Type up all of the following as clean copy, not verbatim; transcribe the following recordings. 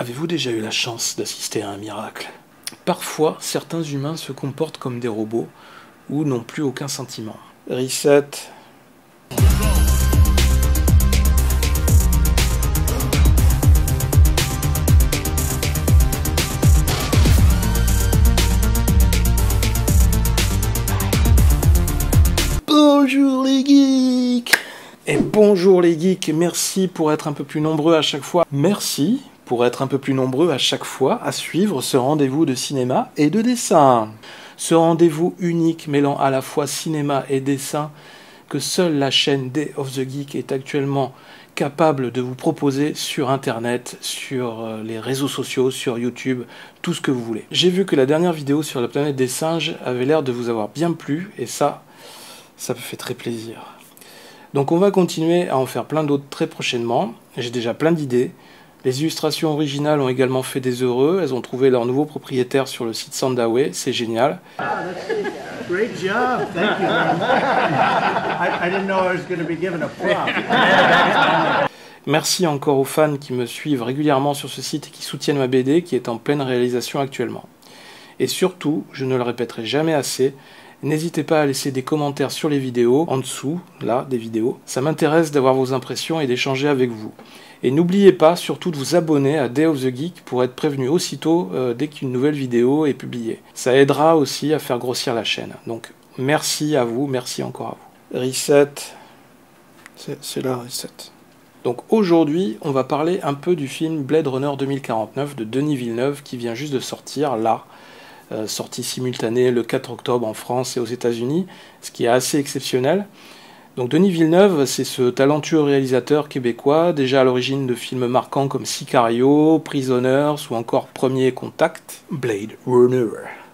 Avez-vous déjà eu la chance d'assister à un miracle? Parfois, certains humains se comportent comme des robots ou n'ont plus aucun sentiment. Reset. Bonjour les geeks! Et bonjour les geeks, merci pour être un peu plus nombreux à chaque fois. Merci pour être un peu plus nombreux à chaque fois à suivre ce rendez-vous de cinéma et de dessin. Ce rendez-vous unique mêlant à la fois cinéma et dessin que seule la chaîne Day of the Geek est actuellement capable de vous proposer sur internet, sur les réseaux sociaux, sur YouTube, tout ce que vous voulez. J'ai vu que la dernière vidéo sur la planète des singes avait l'air de vous avoir bien plu et ça me fait très plaisir. Donc on va continuer à en faire plein d'autres très prochainement. J'ai déjà plein d'idées. Les illustrations originales ont également fait des heureux. Elles ont trouvé leur nouveau propriétaire sur le site Sandaway. C'est génial. Great job, thank you. I didn't know I was going to be given a prop. Merci encore aux fans qui me suivent régulièrement sur ce site et qui soutiennent ma BD qui est en pleine réalisation actuellement. Et surtout, je ne le répéterai jamais assez, n'hésitez pas à laisser des commentaires sur les vidéos, en dessous, là, des vidéos. Ça m'intéresse d'avoir vos impressions et d'échanger avec vous. Et n'oubliez pas surtout de vous abonner à Day of the Geek pour être prévenu aussitôt dès qu'une nouvelle vidéo est publiée. Ça aidera aussi à faire grossir la chaîne. Donc merci à vous, merci encore à vous. Reset. C'est là, reset. Donc aujourd'hui, on va parler un peu du film Blade Runner 2049 de Denis Villeneuve qui vient juste de sortir là. Sortie simultanée le 4 octobre en France et aux États-Unis, ce qui est assez exceptionnel. Donc Denis Villeneuve, c'est ce talentueux réalisateur québécois, déjà à l'origine de films marquants comme Sicario, Prisoners ou encore Premier Contact, Blade Runner,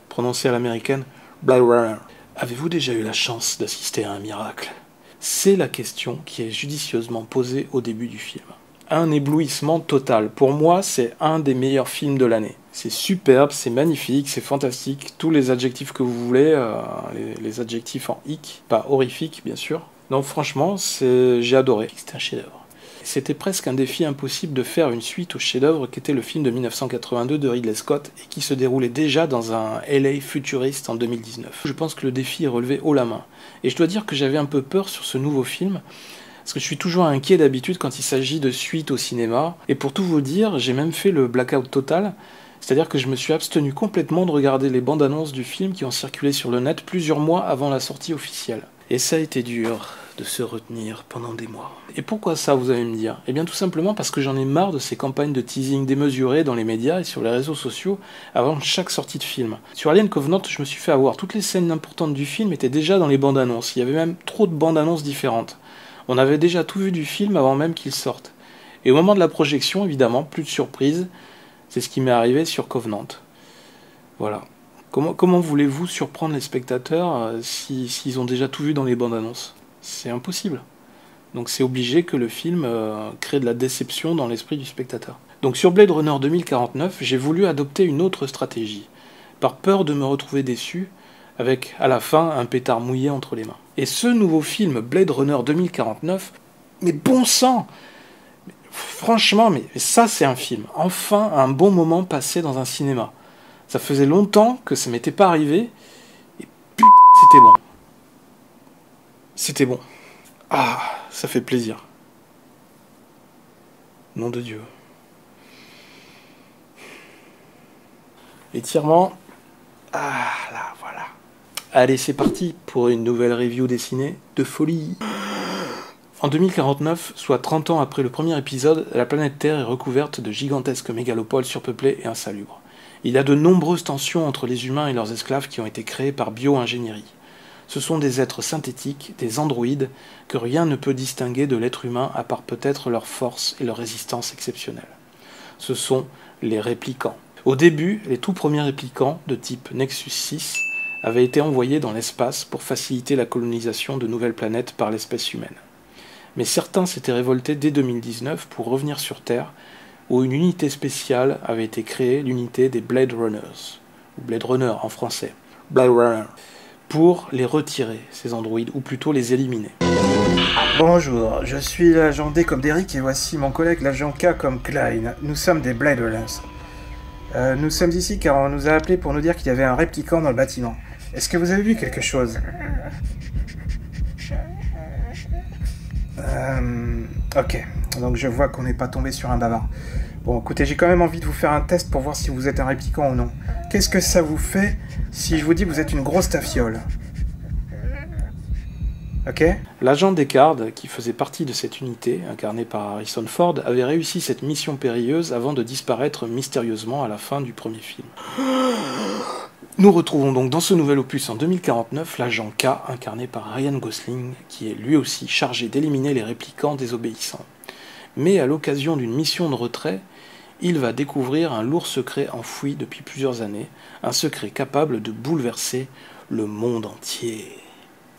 prononcé à l'américaine, Blade Runner. Avez-vous déjà eu la chance d'assister à un miracle? C'est la question qui est judicieusement posée au début du film. Un éblouissement total. Pour moi, c'est un des meilleurs films de l'année. C'est superbe, c'est magnifique, c'est fantastique. Tous les adjectifs que vous voulez, les adjectifs en hic, pas horrifique bien sûr. Non, franchement, j'ai adoré. C'était un chef-d'œuvre. C'était presque un défi impossible de faire une suite au chef-d'œuvre qu'était le film de 1982 de Ridley Scott et qui se déroulait déjà dans un LA futuriste en 2019. Je pense que le défi est relevé haut la main. Et je dois dire que j'avais un peu peur sur ce nouveau film. Parce que je suis toujours inquiet d'habitude quand il s'agit de suite au cinéma. Et pour tout vous dire, j'ai même fait le blackout total. C'est-à-dire que je me suis abstenu complètement de regarder les bandes annonces du film qui ont circulé sur le net plusieurs mois avant la sortie officielle. Et ça a été dur de se retenir pendant des mois. Et pourquoi ça, vous allez me dire? Eh bien tout simplement parce que j'en ai marre de ces campagnes de teasing démesurées dans les médias et sur les réseaux sociaux avant chaque sortie de film. Sur Alien Covenant, je me suis fait avoir. Toutes les scènes importantes du film étaient déjà dans les bandes annonces. Il y avait même trop de bandes annonces différentes. On avait déjà tout vu du film avant même qu'il sorte. Et au moment de la projection, évidemment, plus de surprise, c'est ce qui m'est arrivé sur Covenant. Voilà. Comment voulez-vous surprendre les spectateurs s'ils ont déjà tout vu dans les bandes annonces? C'est impossible. Donc c'est obligé que le film crée de la déception dans l'esprit du spectateur. Donc sur Blade Runner 2049, j'ai voulu adopter une autre stratégie, par peur de me retrouver déçu, avec à la fin un pétard mouillé entre les mains. Et ce nouveau film Blade Runner 2049, mais bon sang! Franchement, mais ça c'est un film. Enfin, un bon moment passé dans un cinéma. Ça faisait longtemps que ça m'était pas arrivé, et putain, c'était bon. C'était bon. Ah, ça fait plaisir. Nom de Dieu. Étirement. Ah, là, voilà. Allez, c'est parti pour une nouvelle review dessinée de folie. En 2049, soit 30 ans après le premier épisode, la planète Terre est recouverte de gigantesques mégalopoles surpeuplées et insalubres. Il y a de nombreuses tensions entre les humains et leurs esclaves qui ont été créés par bio-ingénierie. Ce sont des êtres synthétiques, des androïdes, que rien ne peut distinguer de l'être humain à part peut-être leur force et leur résistance exceptionnelle. Ce sont les réplicants. Au début, les tout premiers réplicants, de type Nexus 6, avaient été envoyés dans l'espace pour faciliter la colonisation de nouvelles planètes par l'espèce humaine. Mais certains s'étaient révoltés dès 2019 pour revenir sur Terre, où une unité spéciale avait été créée, l'unité des Blade Runners, ou Blade Runner en français, Blade Runner, pour les retirer, ces androïdes, ou plutôt les éliminer. Bonjour, je suis l'agent D comme Derrick et voici mon collègue l'agent K comme Klein. Nous sommes des Blade Runners. Nous sommes ici car on nous a appelés pour nous dire qu'il y avait un répliquant dans le bâtiment. Est-ce que vous avez vu quelque chose? Ok, donc je vois qu'on n'est pas tombé sur un bavard. Bon, écoutez, j'ai quand même envie de vous faire un test pour voir si vous êtes un répliquant ou non. Qu'est-ce que ça vous fait si je vous dis que vous êtes une grosse tafiole? Ok. L'agent Descartes, qui faisait partie de cette unité, incarné par Harrison Ford, avait réussi cette mission périlleuse avant de disparaître mystérieusement à la fin du premier film. Nous retrouvons donc dans ce nouvel opus en 2049 l'agent K, incarné par Ryan Gosling, qui est lui aussi chargé d'éliminer les répliquants désobéissants. Mais à l'occasion d'une mission de retrait, il va découvrir un lourd secret enfoui depuis plusieurs années, un secret capable de bouleverser le monde entier.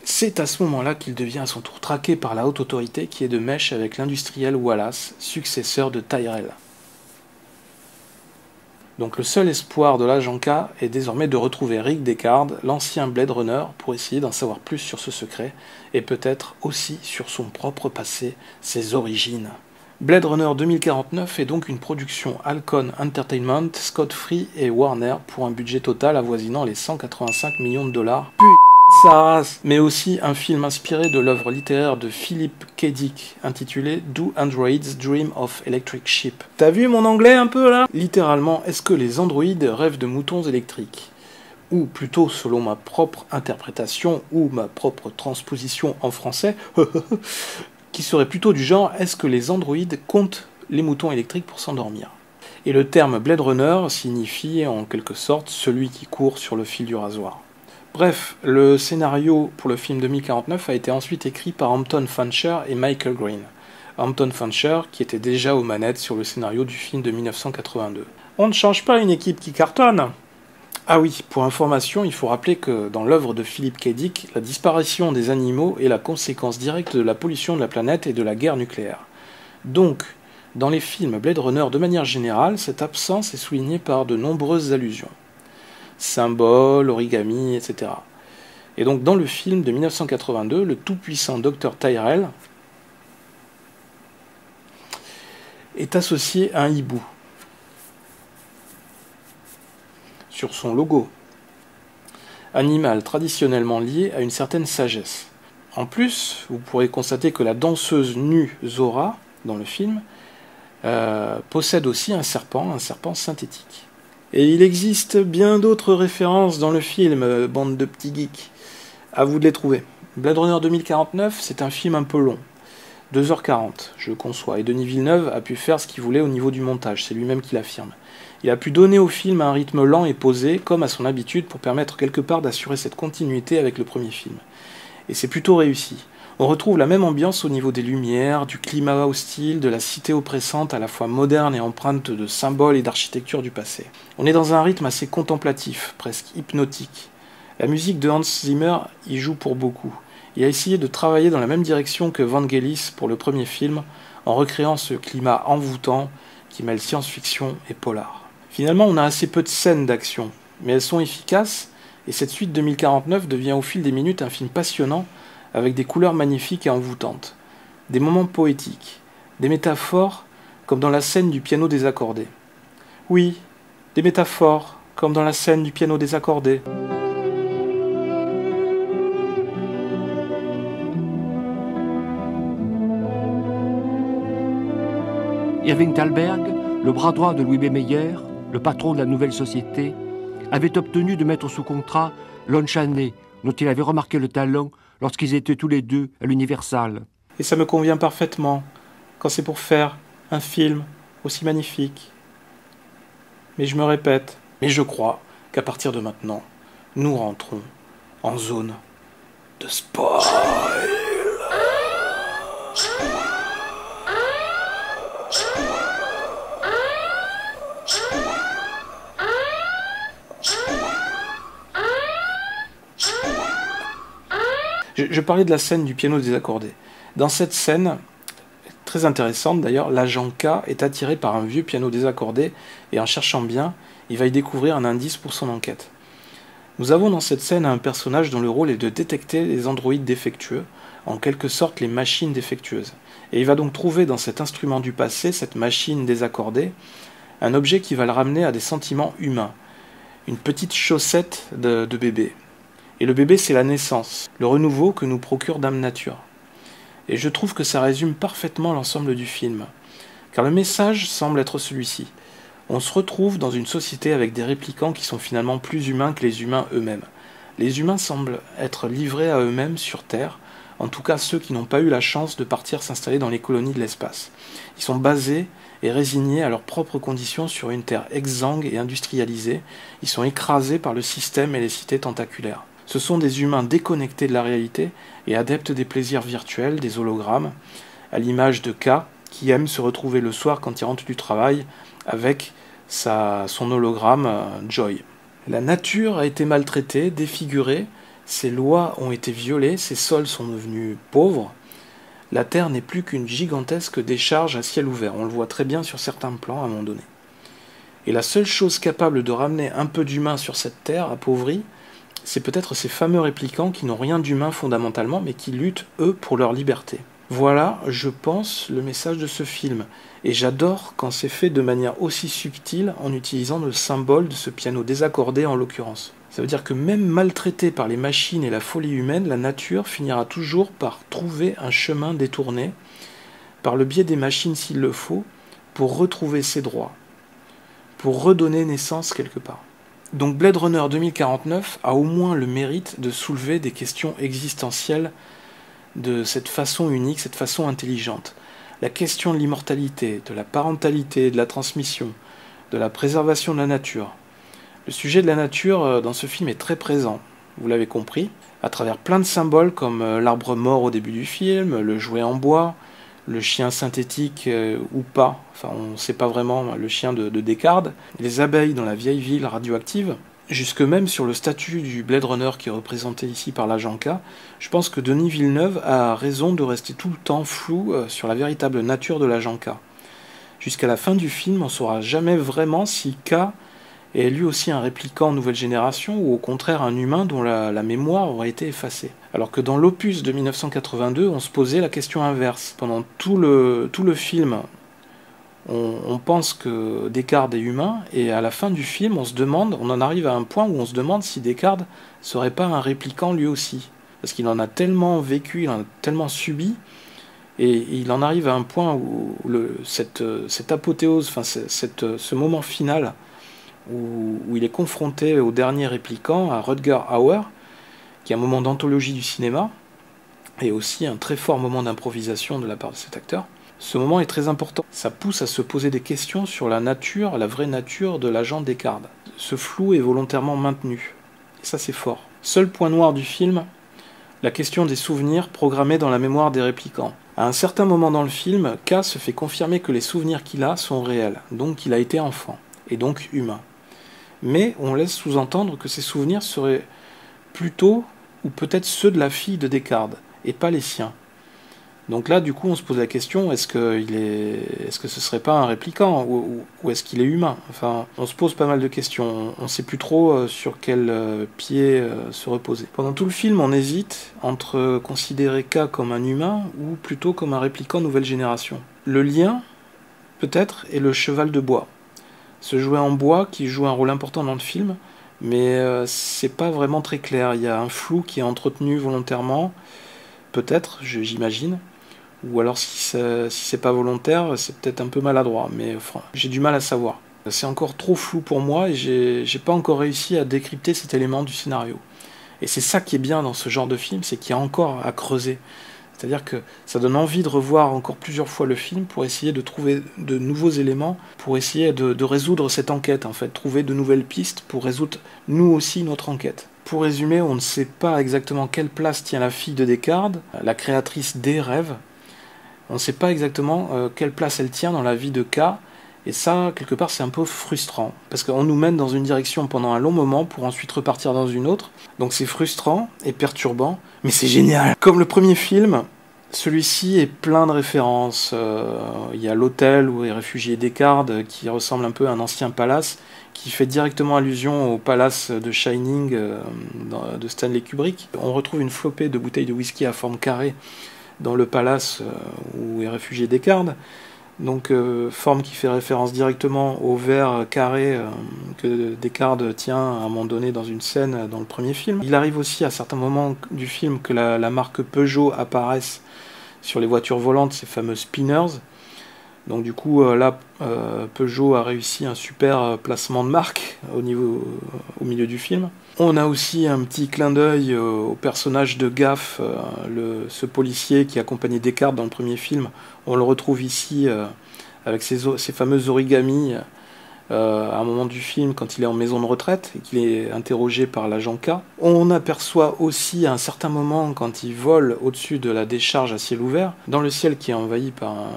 C'est à ce moment-là qu'il devient à son tour traqué par la haute autorité qui est de mèche avec l'industriel Wallace, successeur de Tyrell. Donc le seul espoir de l'agent K est désormais de retrouver Rick Deckard, l'ancien Blade Runner, pour essayer d'en savoir plus sur ce secret, et peut-être aussi sur son propre passé, ses origines. Blade Runner 2049 est donc une production Halcon Entertainment, Scott Free et Warner pour un budget total avoisinant les 185 millions de dollars. Mais aussi un film inspiré de l'œuvre littéraire de Philip K. Dick, intitulé Do Androids Dream of Electric Sheep. T'as vu mon anglais un peu là? Littéralement, est-ce que les androïdes rêvent de moutons électriques? Ou plutôt, selon ma propre interprétation ou ma propre transposition en français, qui serait plutôt du genre, est-ce que les androïdes comptent les moutons électriques pour s'endormir? Et le terme Blade Runner signifie en quelque sorte celui qui court sur le fil du rasoir. Bref, le scénario pour le film 2049 a été ensuite écrit par Hampton Fancher et Michael Green. Hampton Fancher qui était déjà aux manettes sur le scénario du film de 1982. On ne change pas une équipe qui cartonne! Ah oui, pour information, il faut rappeler que dans l'œuvre de Philip K. Dick, la disparition des animaux est la conséquence directe de la pollution de la planète et de la guerre nucléaire. Donc, dans les films Blade Runner de manière générale, cette absence est soulignée par de nombreuses allusions. Symboles, origami, etc. Et donc dans le film de 1982, le tout-puissant Dr Tyrell est associé à un hibou sur son logo, animal traditionnellement lié à une certaine sagesse. En plus, vous pourrez constater que la danseuse nue Zora, dans le film, possède aussi un serpent synthétique. Et il existe bien d'autres références dans le film, bande de petits geeks. À vous de les trouver. Blade Runner 2049, c'est un film un peu long. 2h40, je le conçois. Et Denis Villeneuve a pu faire ce qu'il voulait au niveau du montage, c'est lui-même qui l'affirme. Il a pu donner au film un rythme lent et posé, comme à son habitude, pour permettre quelque part d'assurer cette continuité avec le premier film. Et c'est plutôt réussi. On retrouve la même ambiance au niveau des lumières, du climat hostile, de la cité oppressante à la fois moderne et empreinte de symboles et d'architecture du passé. On est dans un rythme assez contemplatif, presque hypnotique. La musique de Hans Zimmer y joue pour beaucoup. Il a essayé de travailler dans la même direction que Vangelis pour le premier film, en recréant ce climat envoûtant qui mêle science-fiction et polar. Finalement, on a assez peu de scènes d'action, mais elles sont efficaces, et cette suite 2049 devient au fil des minutes un film passionnant, avec des couleurs magnifiques et envoûtantes, des moments poétiques, des métaphores comme dans la scène du piano désaccordé. Oui, des métaphores comme dans la scène du piano désaccordé. Irving Thalberg, le bras droit de Louis B. Mayer, le patron de la nouvelle société, avait obtenu de mettre sous contrat Lon Chaney, dont il avait remarqué le talent lorsqu'ils étaient tous les deux à l'Universal. Et ça me convient parfaitement, quand c'est pour faire un film aussi magnifique. Mais je me répète, mais je crois qu'à partir de maintenant, nous rentrons en zone de spoil. Je parlais de la scène du piano désaccordé. Dans cette scène, très intéressante d'ailleurs, l'agent K est attiré par un vieux piano désaccordé et en cherchant bien, il va y découvrir un indice pour son enquête. Nous avons dans cette scène un personnage dont le rôle est de détecter les androïdes défectueux, en quelque sorte les machines défectueuses. Et il va donc trouver dans cet instrument du passé, cette machine désaccordée, un objet qui va le ramener à des sentiments humains. Une petite chaussette de bébé. Et le bébé, c'est la naissance, le renouveau que nous procure Dame Nature. Et je trouve que ça résume parfaitement l'ensemble du film. Car le message semble être celui-ci. On se retrouve dans une société avec des réplicants qui sont finalement plus humains que les humains eux-mêmes. Les humains semblent être livrés à eux-mêmes sur Terre, en tout cas ceux qui n'ont pas eu la chance de partir s'installer dans les colonies de l'espace. Ils sont basés et résignés à leurs propres conditions sur une Terre exsangue et industrialisée. Ils sont écrasés par le système et les cités tentaculaires. Ce sont des humains déconnectés de la réalité et adeptes des plaisirs virtuels, des hologrammes, à l'image de K, qui aime se retrouver le soir quand il rentre du travail avec son hologramme Joy. La nature a été maltraitée, défigurée, ses lois ont été violées, ses sols sont devenus pauvres. La Terre n'est plus qu'une gigantesque décharge à ciel ouvert, on le voit très bien sur certains plans à un moment donné. Et la seule chose capable de ramener un peu d'humain sur cette Terre appauvrie, c'est peut-être ces fameux réplicants qui n'ont rien d'humain fondamentalement, mais qui luttent, eux, pour leur liberté. Voilà, je pense, le message de ce film. Et j'adore quand c'est fait de manière aussi subtile en utilisant le symbole de ce piano désaccordé en l'occurrence. Ça veut dire que même maltraitée par les machines et la folie humaine, la nature finira toujours par trouver un chemin détourné, par le biais des machines s'il le faut, pour retrouver ses droits, pour redonner naissance quelque part. Donc Blade Runner 2049 a au moins le mérite de soulever des questions existentielles de cette façon unique, cette façon intelligente. La question de l'immortalité, de la parentalité, de la transmission, de la préservation de la nature. Le sujet de la nature dans ce film est très présent, vous l'avez compris, à travers plein de symboles comme l'arbre mort au début du film, le jouet en bois, le chien synthétique ou pas, enfin on ne sait pas vraiment, le chien de Descartes, les abeilles dans la vieille ville radioactive, jusque même sur le statut du Blade Runner qui est représenté ici par l'agent K, je pense que Denis Villeneuve a raison de rester tout le temps flou sur la véritable nature de l'agent K. Jusqu'à la fin du film, on ne saura jamais vraiment si K est lui aussi un réplicant nouvelle génération ou au contraire un humain dont la mémoire aurait été effacée. Alors que dans l'opus de 1982, on se posait la question inverse. Pendant tout le film, on pense que Descartes est humain, et à la fin du film, on en arrive à un point où on se demande si Descartes serait pas un réplicant lui aussi. Parce qu'il en a tellement vécu, il en a tellement subi, et il en arrive à un point où cette apothéose, enfin ce moment final, où il est confronté au dernier réplicant, à Rutger Hauer, qui est un moment d'anthologie du cinéma, et aussi un très fort moment d'improvisation de la part de cet acteur. Ce moment est très important. Ça pousse à se poser des questions sur la nature, la vraie nature de l'agent Descartes. Ce flou est volontairement maintenu. Et ça, c'est fort. Seul point noir du film, la question des souvenirs programmés dans la mémoire des réplicants. À un certain moment dans le film, K se fait confirmer que les souvenirs qu'il a sont réels, donc qu'il a été enfant, et donc humain. Mais on laisse sous-entendre que ces souvenirs seraient plutôt, ou peut-être ceux de la fille de Descartes, et pas les siens. Donc là, du coup, on se pose la question, est-ce que ce serait pas un réplicant, ou est-ce qu'il est humain? Enfin, on se pose pas mal de questions, on ne sait plus trop sur quel pied se reposer. Pendant tout le film, on hésite entre considérer K comme un humain, ou plutôt comme un réplicant nouvelle génération. Le lien, peut-être, est le cheval de bois. Ce jouet en bois qui joue un rôle important dans le film, mais c'est pas vraiment très clair. Il y a un flou qui est entretenu volontairement, peut-être, j'imagine, ou alors si c'est pas volontaire, c'est peut-être un peu maladroit, mais enfin, j'ai du mal à savoir. C'est encore trop flou pour moi et j'ai pas encore réussi à décrypter cet élément du scénario. Et c'est ça qui est bien dans ce genre de film, c'est qu'il y a encore à creuser. C'est-à-dire que ça donne envie de revoir encore plusieurs fois le film pour essayer de trouver de nouveaux éléments, pour essayer de résoudre cette enquête, en fait, trouver de nouvelles pistes pour résoudre nous aussi notre enquête. Pour résumer, on ne sait pas exactement quelle place tient la fille de Descartes, la créatrice des rêves. On ne sait pas exactement quelle place elle tient dans la vie de K, et ça, quelque part, c'est un peu frustrant, parce qu'on nous mène dans une direction pendant un long moment pour ensuite repartir dans une autre. Donc c'est frustrant et perturbant, mais c'est génial. Comme le premier film, Celui-ci est plein de références. Il y a l'hôtel où est réfugié Descartes, qui ressemble un peu à un ancien palace, qui fait directement allusion au palace de Shining de Stanley Kubrick. On retrouve une flopée de bouteilles de whisky à forme carrée dans le palace où est réfugié Descartes. Donc forme qui fait référence directement au verre carré que Descartes tient à un moment donné dans une scène dans le premier film. Il arrive aussi à certains moments du film que la marque Peugeot apparaisse sur les voitures volantes, ces fameux spinners. Donc du coup là Peugeot a réussi un super placement de marque au milieu du film. On a aussi un petit clin d'œil au personnage de Gaff, ce policier qui accompagnait Descartes dans le premier film. On le retrouve ici avec ces fameux origamis à un moment du film quand il est en maison de retraite et qu'il est interrogé par l'agent K. On aperçoit aussi à un certain moment quand il vole au-dessus de la décharge à ciel ouvert, dans le ciel qui est envahi par un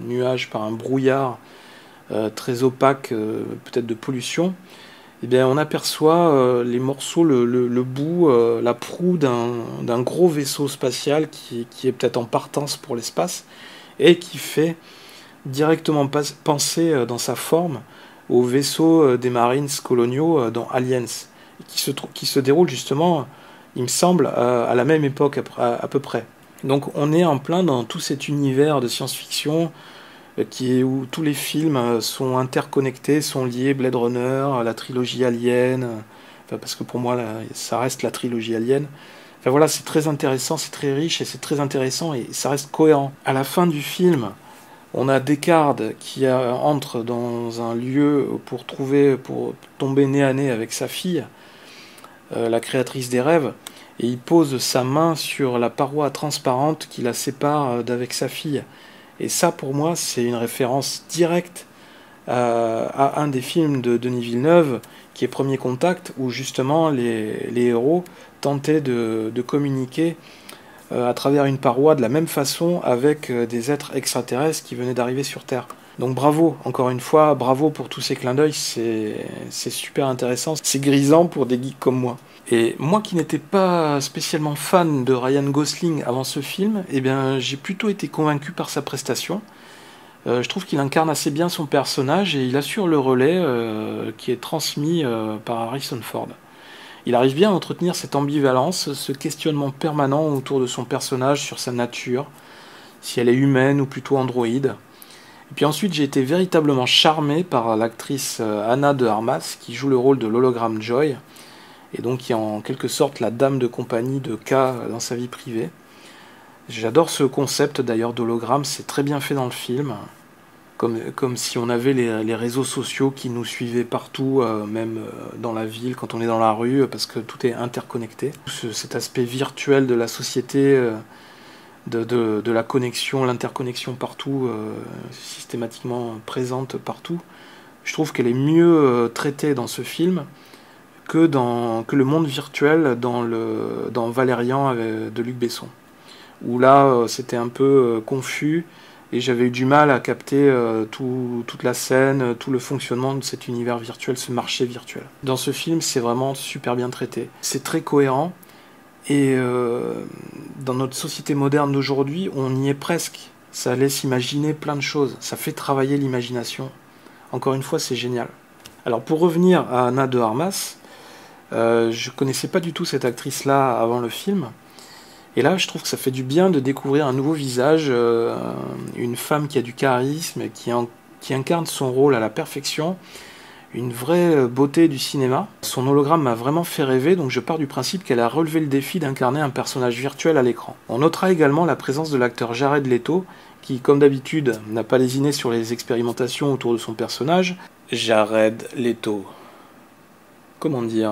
nuage, par un brouillard très opaque, peut-être de pollution, eh bien, on aperçoit les morceaux, le bout, la proue d'un gros vaisseau spatial qui est peut-être en partance pour l'espace et qui fait directement penser dans sa forme au vaisseau des Marines coloniaux dans Aliens, qui se déroule justement, il me semble, à la même époque à peu près. Donc on est en plein dans tout cet univers de science-fiction où tous les films sont interconnectés, sont liés, Blade Runner, la trilogie Alien, parce que pour moi là, ça reste la trilogie Alien. Enfin voilà, c'est très intéressant, c'est très riche et c'est très intéressant et ça reste cohérent. À la fin du film, on a Descartes qui entre dans un lieu pour tomber nez à nez avec sa fille, la créatrice des rêves, et il pose sa main sur la paroi transparente qui la sépare d'avec sa fille. Et ça, pour moi, c'est une référence directe à un des films de Denis Villeneuve, qui est Premier Contact, où justement les héros tentaient de communiquer à travers une paroi de la même façon avec des êtres extraterrestres qui venaient d'arriver sur Terre. Donc bravo, encore une fois, bravo pour tous ces clins d'œil, c'est super intéressant, c'est grisant pour des geeks comme moi. Et moi qui n'étais pas spécialement fan de Ryan Gosling avant ce film, eh bien j'ai plutôt été convaincu par sa prestation. Je trouve qu'il incarne assez bien son personnage et il assure le relais qui est transmis par Harrison Ford. Il arrive bien à entretenir cette ambivalence, ce questionnement permanent autour de son personnage sur sa nature, si elle est humaine ou plutôt androïde. Et puis ensuite, j'ai été véritablement charmé par l'actrice Anna de Armas, qui joue le rôle de l'hologramme Joy, et donc qui est en quelque sorte la dame de compagnie de K dans sa vie privée. J'adore ce concept d'ailleurs d'hologramme, c'est très bien fait dans le film. Comme si on avait les réseaux sociaux qui nous suivaient partout, même dans la ville, quand on est dans la rue, parce que tout est interconnecté. Cet aspect virtuel de la société, de la connexion, l'interconnexion partout, systématiquement présente partout, je trouve qu'elle est mieux traitée dans ce film que le monde virtuel dans Valérian de Luc Besson. Où là, c'était un peu confus, et j'avais eu du mal à capter toute la scène, tout le fonctionnement de cet univers virtuel, ce marché virtuel. Dans ce film, c'est vraiment super bien traité. C'est très cohérent, et dans notre société moderne d'aujourd'hui, on y est presque. Ça laisse imaginer plein de choses, ça fait travailler l'imagination. Encore une fois, c'est génial. Alors pour revenir à Anna de Armas, je connaissais pas du tout cette actrice-là avant le film. Et là, je trouve que ça fait du bien de découvrir un nouveau visage, une femme qui a du charisme, qui incarne son rôle à la perfection, une vraie beauté du cinéma. Son hologramme m'a vraiment fait rêver, donc je pars du principe qu'elle a relevé le défi d'incarner un personnage virtuel à l'écran. On notera également la présence de l'acteur Jared Leto, qui, comme d'habitude, n'a pas lésiné sur les expérimentations autour de son personnage. Jared Leto. Comment dire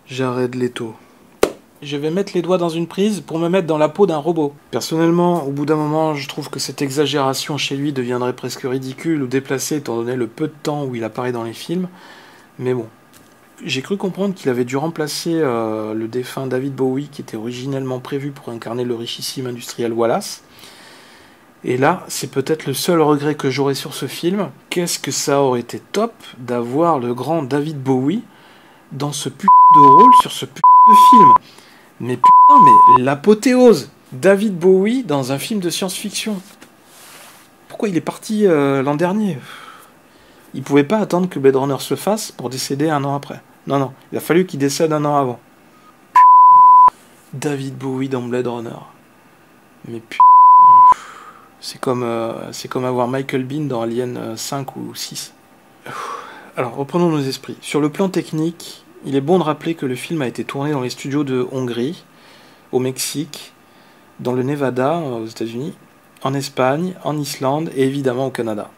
Jared Leto. Je vais mettre les doigts dans une prise pour me mettre dans la peau d'un robot. Personnellement, au bout d'un moment, je trouve que cette exagération chez lui deviendrait presque ridicule ou déplacée étant donné le peu de temps où il apparaît dans les films. Mais bon. J'ai cru comprendre qu'il avait dû remplacer le défunt David Bowie, qui était originellement prévu pour incarner le richissime industriel Wallace. Et là, c'est peut-être le seul regret que j'aurais sur ce film. Qu'est-ce que ça aurait été top d'avoir le grand David Bowie dans ce putain de rôle sur ce putain de film. Mais putain, mais l'apothéose! David Bowie dans un film de science-fiction. Pourquoi il est parti l'an dernier? Il pouvait pas attendre que Blade Runner se fasse pour décéder un an après. Non, non, il a fallu qu'il décède un an avant. David Bowie dans Blade Runner. Mais putain. C'est comme avoir Michael Biehn dans Alien 5 ou 6. Alors, reprenons nos esprits. Sur le plan technique, il est bon de rappeler que le film a été tourné dans les studios de Hongrie, au Mexique, dans le Nevada, aux États-Unis, en Espagne, en Islande et évidemment au Canada.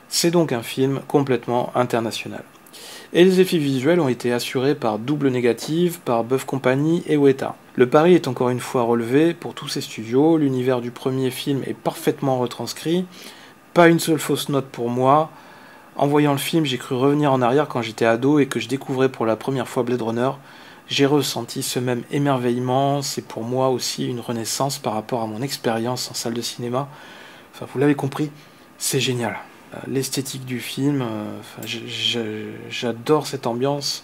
C'est donc un film complètement international. Et les effets visuels ont été assurés par Double Négative, par Buff Company et Weta. Le pari est encore une fois relevé pour tous ces studios, l'univers du premier film est parfaitement retranscrit, pas une seule fausse note pour moi. En voyant le film, j'ai cru revenir en arrière quand j'étais ado et que je découvrais pour la première fois Blade Runner. J'ai ressenti ce même émerveillement, c'est pour moi aussi une renaissance par rapport à mon expérience en salle de cinéma. Enfin, vous l'avez compris, c'est génial. L'esthétique du film, j'adore cette ambiance.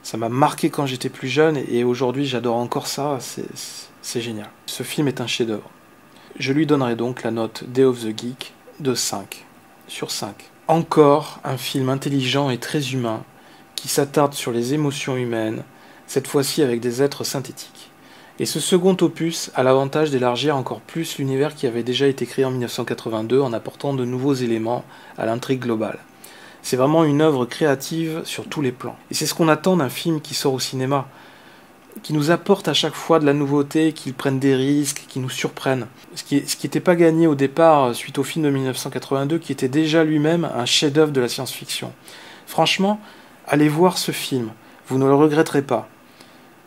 Ça m'a marqué quand j'étais plus jeune et aujourd'hui j'adore encore ça, c'est génial. Ce film est un chef-d'œuvre. Je lui donnerai donc la note Day of the Geek de 5 sur 5. Encore un film intelligent et très humain qui s'attarde sur les émotions humaines, cette fois-ci avec des êtres synthétiques. Et ce second opus a l'avantage d'élargir encore plus l'univers qui avait déjà été créé en 1982 en apportant de nouveaux éléments à l'intrigue globale. C'est vraiment une œuvre créative sur tous les plans. Et c'est ce qu'on attend d'un film qui sort au cinéma, qui nous apporte à chaque fois de la nouveauté, qu'il prenne des risques, qui nous surprenne. Ce qui n'était pas gagné au départ suite au film de 1982, qui était déjà lui-même un chef-d'œuvre de la science-fiction. Franchement, allez voir ce film, vous ne le regretterez pas.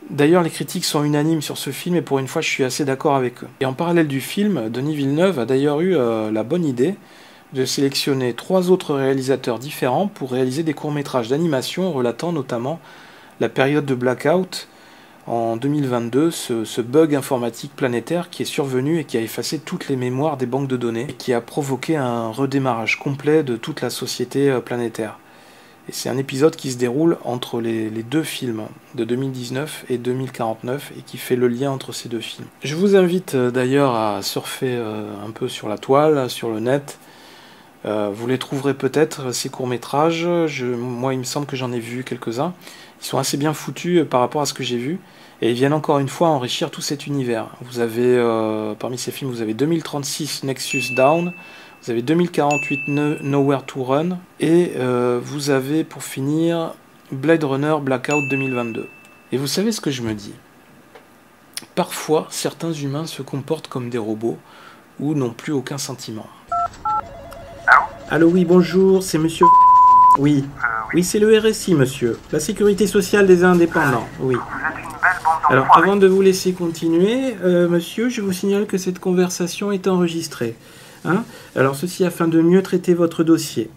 D'ailleurs, les critiques sont unanimes sur ce film et pour une fois, je suis assez d'accord avec eux. Et en parallèle du film, Denis Villeneuve a d'ailleurs eu la bonne idée de sélectionner 3 autres réalisateurs différents pour réaliser des courts-métrages d'animation relatant notamment la période de blackout en 2022, ce bug informatique planétaire qui est survenu et qui a effacé toutes les mémoires des banques de données et qui a provoqué un redémarrage complet de toute la société planétaire. Et c'est un épisode qui se déroule entre les 2 films de 2019 et 2049 et qui fait le lien entre ces 2 films. Je vous invite d'ailleurs à surfer un peu sur la toile, sur le net. Vous les trouverez peut-être, ces courts-métrages. Moi, il me semble que j'en ai vu quelques-uns. Ils sont assez bien foutus par rapport à ce que j'ai vu. Et ils viennent encore une fois enrichir tout cet univers. Vous avez, parmi ces films, vous avez 2036 Nexus Down. Vous avez 2048 Nowhere to Run. Et vous avez, pour finir, Blade Runner Blackout 2022. Et vous savez ce que je me dis? Parfois, certains humains se comportent comme des robots ou n'ont plus aucun sentiment. Allô, oui, bonjour, c'est monsieur... Oui, oui, c'est le RSI, monsieur. La Sécurité Sociale des Indépendants, oui. Alors, avant de vous laisser continuer, monsieur, je vous signale que cette conversation est enregistrée. Hein? Alors, ceci afin de mieux traiter votre dossier.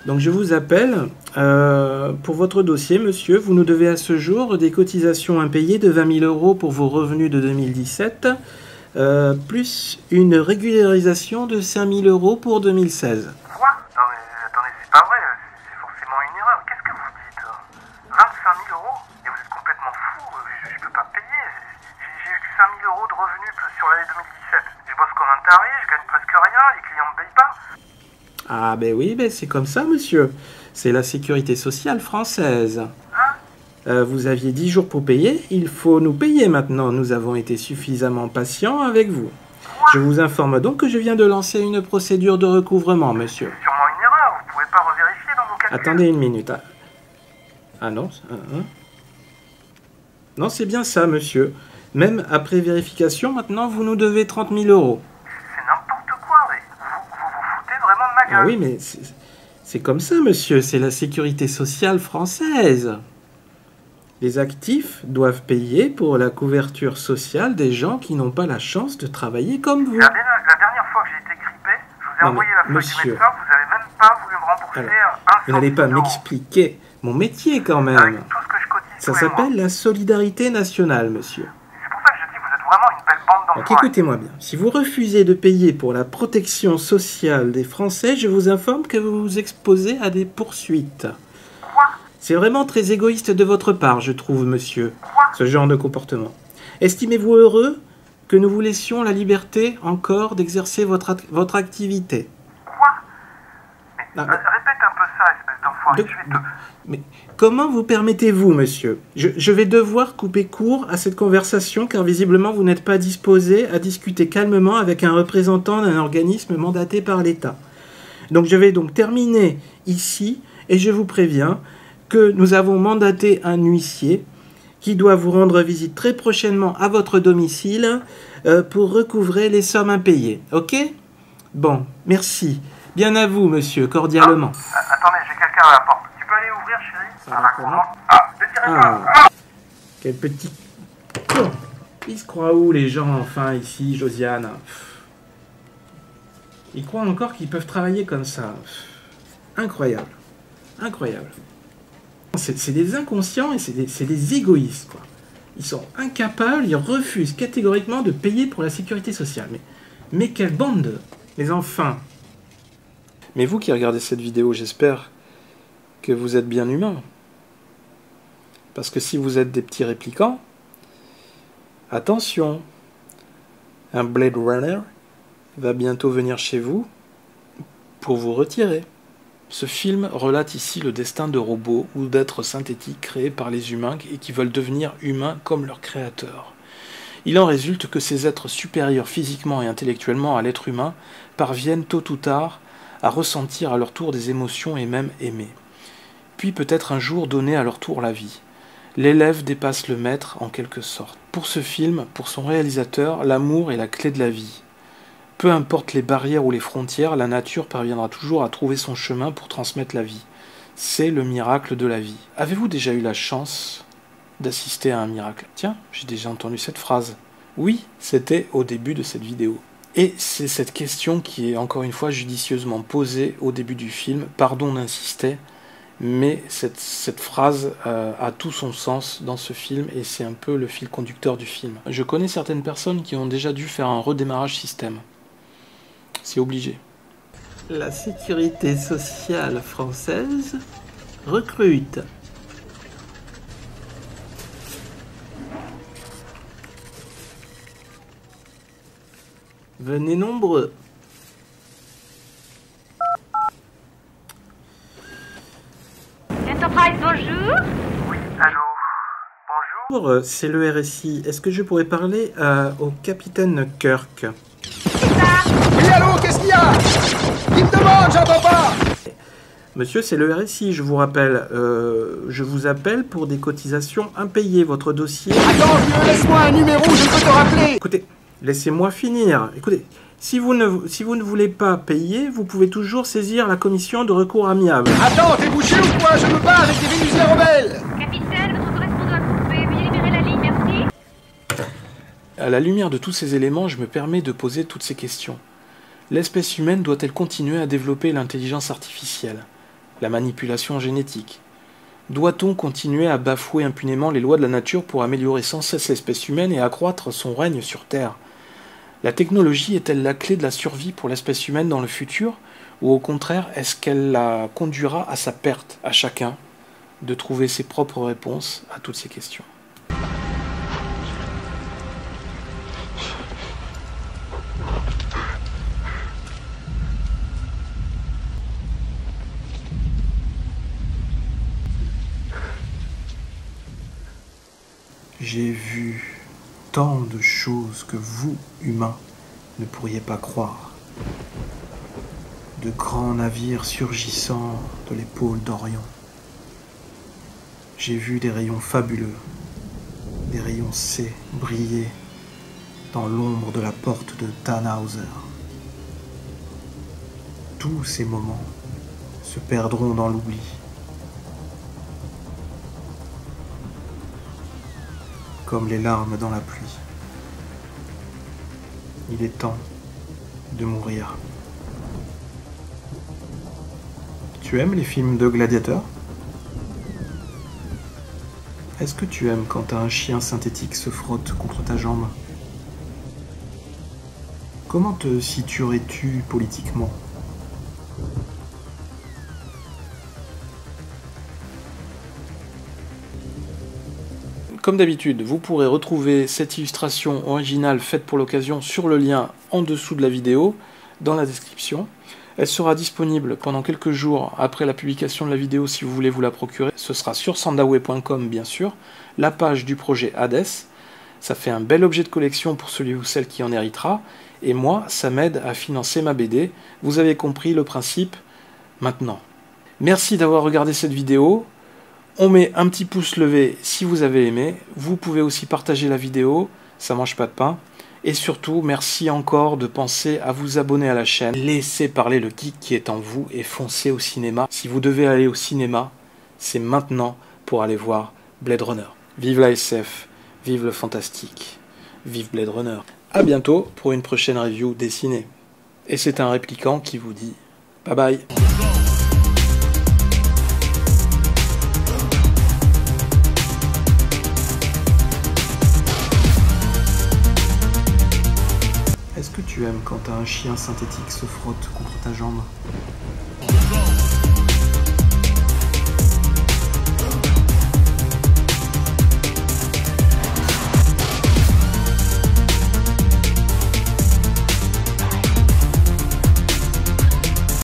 Donc, je vous appelle. Pour votre dossier, monsieur, vous nous devez à ce jour des cotisations impayées de 20 000 € pour vos revenus de 2017, plus une régularisation de 5 000 € pour 2016. Quoi? Non mais attendez, c'est pas vrai, c'est forcément une erreur. Qu'est-ce que vous dites? 25 000 €? Et vous êtes complètement fou, je peux pas payer. J'ai eu que 5 000 € de revenus sur l'année 2017. Je bosse comme un taré, je gagne presque rien, les clients me payent pas. Ah ben oui, ben c'est comme ça, monsieur. C'est la sécurité sociale française. Hein? Vous aviez 10 jours pour payer, il faut nous payer maintenant. Nous avons été suffisamment patients avec vous. Je vous informe donc que je viens de lancer une procédure de recouvrement, monsieur. C'est sûrement une erreur, vous pouvez pas revérifier dans vos calculs. Attendez une minute. Ah non, non, c'est bien ça, monsieur. Même après vérification, maintenant, vous nous devez 30 000 €. C'est n'importe quoi, mais vous foutez vraiment de ma gueule. Ah oui, mais c'est comme ça, monsieur. C'est la sécurité sociale française. Les actifs doivent payer pour la couverture sociale des gens qui n'ont pas la chance de travailler comme vous. La dernière fois que j'ai été grippé, je vous ai envoyé la feuille du médecin, vous avez même pas voulu me rembourser un vous n'allez pas centime d'euro. m'expliquer mon métier quand même. Avec tout ce que je cotise Ça tous les mois. s'appelle la solidarité nationale, monsieur. C'est pour ça que je dis que vous êtes vraiment une belle bande Donc d'enfoirés. écoutez-moi bien. Si vous refusez de payer pour la protection sociale des Français, je vous informe que vous vous exposez à des poursuites. Quoi? C'est vraiment très égoïste de votre part, je trouve, monsieur, Quoi? ce genre de comportement. Estimez-vous heureux que nous vous laissions la liberté encore d'exercer votre activité? Quoi? Mais Ah, répète un peu ça, espèce d'enfoiré. de- Je vais te... Mais comment vous permettez-vous, monsieur? Je vais devoir couper court à cette conversation car visiblement vous n'êtes pas disposé à discuter calmement avec un représentant d'un organisme mandaté par l'État. Donc je vais donc terminer ici et je vous préviens que nous avons mandaté un huissier qui doit vous rendre visite très prochainement à votre domicile pour recouvrer les sommes impayées. Ok? Bon, merci. Bien à vous, monsieur, cordialement. Attendez, j'ai quelqu'un à la porte. Tu peux aller ouvrir, chérie? Ça va, comment? Ne tirez pas. Ah, quel petit con. Ils se croient où, les gens, enfin, ici, Josiane? Ils croient encore qu'ils peuvent travailler comme ça. Incroyable. Incroyable. C'est des inconscients et c'est des égoïstes, quoi. Ils sont incapables, ils refusent catégoriquement de payer pour la sécurité sociale. Mais quelle bande! Mais enfin... Mais vous qui regardez cette vidéo, j'espère que vous êtes bien humain. Parce que si vous êtes des petits réplicants, attention, un Blade Runner va bientôt venir chez vous pour vous retirer. Ce film relate ici le destin de robots ou d'êtres synthétiques créés par les humains et qui veulent devenir humains comme leur créateur. Il en résulte que ces êtres supérieurs physiquement et intellectuellement à l'être humain parviennent tôt ou tard à ressentir à leur tour des émotions et même aimer. Puis peut-être un jour donner à leur tour la vie. L'élève dépasse le maître en quelque sorte. Pour ce film, pour son réalisateur, l'amour est la clé de la vie. Peu importe les barrières ou les frontières, la nature parviendra toujours à trouver son chemin pour transmettre la vie. C'est le miracle de la vie. Avez-vous déjà eu la chance d'assister à un miracle? Tiens, j'ai déjà entendu cette phrase. Oui, c'était au début de cette vidéo. Et c'est cette question qui est encore une fois judicieusement posée au début du film. Pardon d'insister, mais cette phrase a tout son sens dans ce film et c'est un peu le fil conducteur du film. Je connais certaines personnes qui ont déjà dû faire un redémarrage système. C'est obligé. La sécurité sociale française recrute. Venez nombreux. Enterprise, bonjour. Oui, allô? Bonjour? Bonjour, c'est le RSI. Est-ce que je pourrais parler au capitaine Kirk? Oui, allô, qu'est-ce qu'il y a? Il me demande, j'entends pas. Monsieur, c'est le RSI, je vous rappelle. Je vous appelle pour des cotisations impayées. Votre dossier... Attends, vieux, laisse-moi un numéro, je peux te rappeler. Écoutez, laissez-moi finir. Écoutez, si vous ne voulez pas payer, vous pouvez toujours saisir la commission de recours amiable. Attends, t'es bouché ou quoi? Je me bats avec des Vénusiens rebelles. Capitaine, votre correspondant a coupé. Veuillez libérer la ligne, merci. À la lumière de tous ces éléments, je me permets de poser toutes ces questions. L'espèce humaine doit-elle continuer à développer l'intelligence artificielle, la manipulation génétique? Doit-on continuer à bafouer impunément les lois de la nature pour améliorer sans cesse l'espèce humaine et accroître son règne sur Terre? La technologie est-elle la clé de la survie pour l'espèce humaine dans le futur, ou au contraire, est-ce qu'elle la conduira à sa perte, à chacun, de trouver ses propres réponses à toutes ces questions? J'ai vu tant de choses que vous, humains, ne pourriez pas croire. De grands navires surgissant de l'épaule d'Orion. J'ai vu des rayons fabuleux, des rayons C briller dans l'ombre de la porte de Tannhauser. Tous ces moments se perdront dans l'oubli. Comme les larmes dans la pluie. Il est temps de mourir. Tu aimes les films de gladiateurs? Est-ce que tu aimes quand un chien synthétique se frotte contre ta jambe? Comment te situerais-tu politiquement? Comme d'habitude, vous pourrez retrouver cette illustration originale faite pour l'occasion sur le lien en dessous de la vidéo, dans la description. Elle sera disponible pendant quelques jours après la publication de la vidéo si vous voulez vous la procurer. Ce sera sur sandaway.com bien sûr, la page du projet Hades. Ça fait un bel objet de collection pour celui ou celle qui en héritera. Et moi, ça m'aide à financer ma BD. Vous avez compris le principe maintenant. Merci d'avoir regardé cette vidéo. On met un petit pouce levé si vous avez aimé. Vous pouvez aussi partager la vidéo, ça mange pas de pain. Et surtout, merci encore de penser à vous abonner à la chaîne. Laissez parler le geek qui est en vous et foncez au cinéma. Si vous devez aller au cinéma, c'est maintenant pour aller voir Blade Runner. Vive la SF, vive le fantastique, vive Blade Runner. A bientôt pour une prochaine review dessinée. Et c'est un répliquant qui vous dit bye bye. Est-ce que tu aimes quand un chien synthétique se frotte contre ta jambe ?